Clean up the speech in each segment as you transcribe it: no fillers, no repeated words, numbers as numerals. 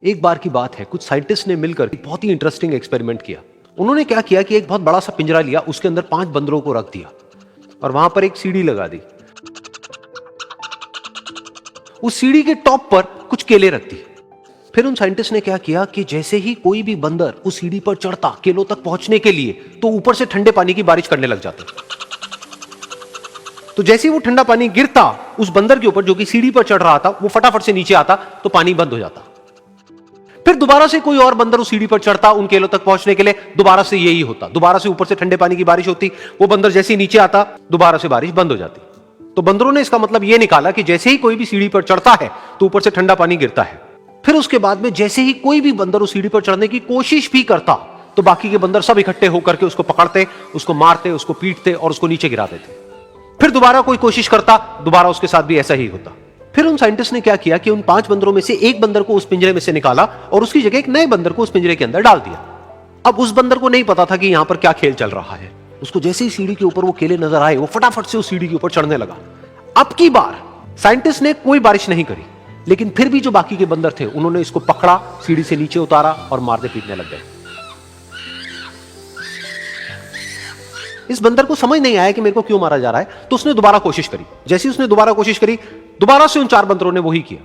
एक बार की बात है, कुछ साइंटिस्ट ने मिलकर एक बहुत ही इंटरेस्टिंग एक्सपेरिमेंट किया। उन्होंने क्या किया कि एक बहुत बड़ा सा पिंजरा लिया, उसके अंदर 5 बंदरों को रख दिया और वहां पर एक सीढ़ी लगा दी। उस सीढ़ी के टॉप पर कुछ केले रख दिए। फिर उन साइंटिस्ट ने क्या किया कि जैसे ही कोई भी बंदर उस सीढ़ी पर चढ़ता केलों तक पहुंचने के लिए, तो ऊपर से ठंडे पानी की बारिश करने लग जाते। तो जैसे ही वो ठंडा पानी गिरता उस बंदर के ऊपर जो कि सीढ़ी पर चढ़ रहा था, वो फटाफट से नीचे आता तो पानी बंद हो जाता। फिर दोबारा से कोई और बंदर उस सीढ़ी पर चढ़ता उन केलों तक पहुंचने के लिए, दोबारा से यही होता। दोबारा से ऊपर से ठंडे पानी की बारिश होती, वो बंदर जैसे ही नीचे आता दोबारा से बारिश बंद हो जाती। तो बंदरों ने इसका मतलब यह निकाला कि जैसे ही कोई भी सीढ़ी पर चढ़ता है तो ऊपर से ठंडा पानी गिरता है। फिर उसके बाद में जैसे ही कोई भी बंदर उस सीढ़ी पर चढ़ने की कोशिश भी करता तो बाकी के बंदर सब इकट्ठे होकर के उसको पकड़ते, उसको मारते, उसको पीटते और उसको नीचे गिरा देते। फिर दोबारा कोई कोशिश करता, दोबारा उसके साथ भी ऐसा ही होता। फिर उन साइंटिस्ट ने क्या किया कि उन 5 बंदरों में से एक बंदर को उस पिंजरे में से निकाला और उसकी जगह एक नए बंदर को उस पिंजरे के अंदर डाल दिया। अब उस बंदर को नहीं पता था कि यहां पर क्या खेल चल रहा है। उसको जैसे ही सीढ़ी के ऊपर वो केले नजर आए, वो फटाफट से उस सीढ़ी के ऊपर चढ़ने लगा। अब की बार साइंटिस्ट ने कोई बारिश नहीं करी, लेकिन फिर भी जो बाकी के बंदर थे उन्होंने इसको पकड़ा, सीढ़ी से नीचे उतारा और मारने पीटने लग गए। इस बंदर को समझ नहीं आया कि मेरे को क्यों मारा जा रहा है, तो उसने दोबारा कोशिश करी। जैसे उसने दोबारा कोशिश करी, दोबारा से उन 4 बंदरों ने वही किया।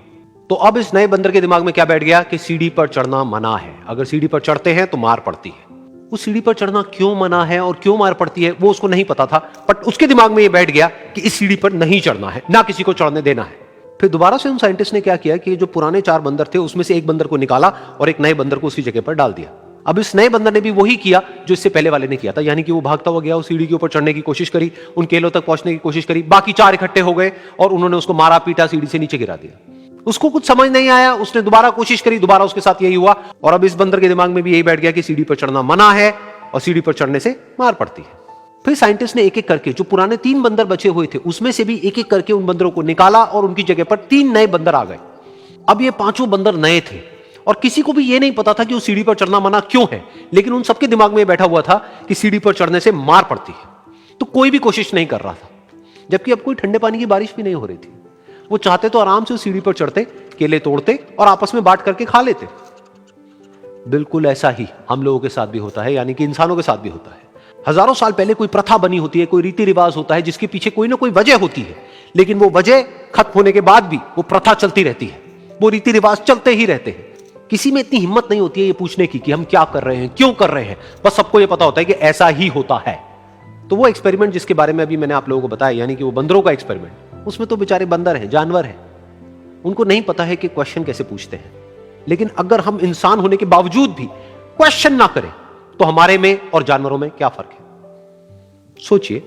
तो अब इस नए बंदर के दिमाग में क्या बैठ गया कि सीढ़ी पर चढ़ना मना है, अगर सीढ़ी पर चढ़ते हैं तो मार पड़ती है। उस सीढ़ी पर चढ़ना क्यों मना है और क्यों मार पड़ती है वो उसको नहीं पता था, बट उसके दिमाग में यह बैठ गया कि इस सीढ़ी पर नहीं चढ़ना है, ना किसी को चढ़ने देना है। फिर दोबारा से उन साइंटिस्ट ने क्या किया कि जो पुराने 4 बंदर थे उसमें से एक बंदर को निकाला और एक नए बंदर को उसी जगह पर डाल दिया। अब इस नए बंदर ने भी वही किया जो इससे पहले वाले ने किया था, यानी कि वो भागता हुआ गया, उस सीढ़ी के ऊपर चढ़ने की कोशिश करी, उन केलों तक पहुंचने की कोशिश करी। बाकी 4 इकट्ठे हो गए और उन्होंने उसको मारा पीटा, सीढ़ी से नीचे गिरा दिया। उसको कुछ समझ नहीं आया, उसने दोबारा कोशिश करी, दोबारा उसके साथ यही हुआ। और अब इस बंदर के दिमाग में भी यही बैठ गया कि सीढ़ी पर चढ़ना मना है और सीढ़ी पर चढ़ने से मार पड़ती है। फिर साइंटिस्ट ने एक एक करके जो पुराने 3 बंदर बचे हुए थे उसमें से भी एक एक करके उन बंदरों को निकाला और उनकी जगह पर 3 नए बंदर आ गए। अब ये 5 बंदर नए थे और किसी को भी ये नहीं पता था कि उस सीढ़ी पर चढ़ना मना क्यों है, लेकिन उन सबके दिमाग में बैठा हुआ था कि सीढ़ी पर चढ़ने से मार पड़ती है। तो कोई भी कोशिश नहीं कर रहा था, जबकि अब कोई ठंडे पानी की बारिश भी नहीं हो रही थी। वो चाहते तो आराम से उस सीढ़ी पर चढ़ते, केले तोड़ते और आपस में बांट करके खा लेते। बिल्कुल ऐसा ही हम लोगों के साथ भी होता है, यानी कि इंसानों के साथ भी होता है। हजारों साल पहले कोई प्रथा बनी होती है, कोई रीति रिवाज होता है जिसके पीछे कोई ना कोई वजह होती है, लेकिन वो वजह खत्म होने के बाद भी वो प्रथा चलती रहती है, वो रीति रिवाज चलते ही रहते हैं। किसी में इतनी हिम्मत नहीं होती है ये पूछने की कि हम क्या कर रहे हैं, क्यों कर रहे हैं, बस सबको ये पता होता है कि ऐसा ही होता है। तो वो एक्सपेरिमेंट जिसके बारे में अभी मैंने आप लोगों को बताया, यानी कि वो बंदरों का एक्सपेरिमेंट, उसमें तो बेचारे बंदर हैं, जानवर हैं, उनको नहीं पता है कि क्वेश्चन कैसे पूछते हैं। लेकिन अगर हम इंसान होने के बावजूद भी क्वेश्चन ना करें तो हमारे में और जानवरों में क्या फर्क है, सोचिए।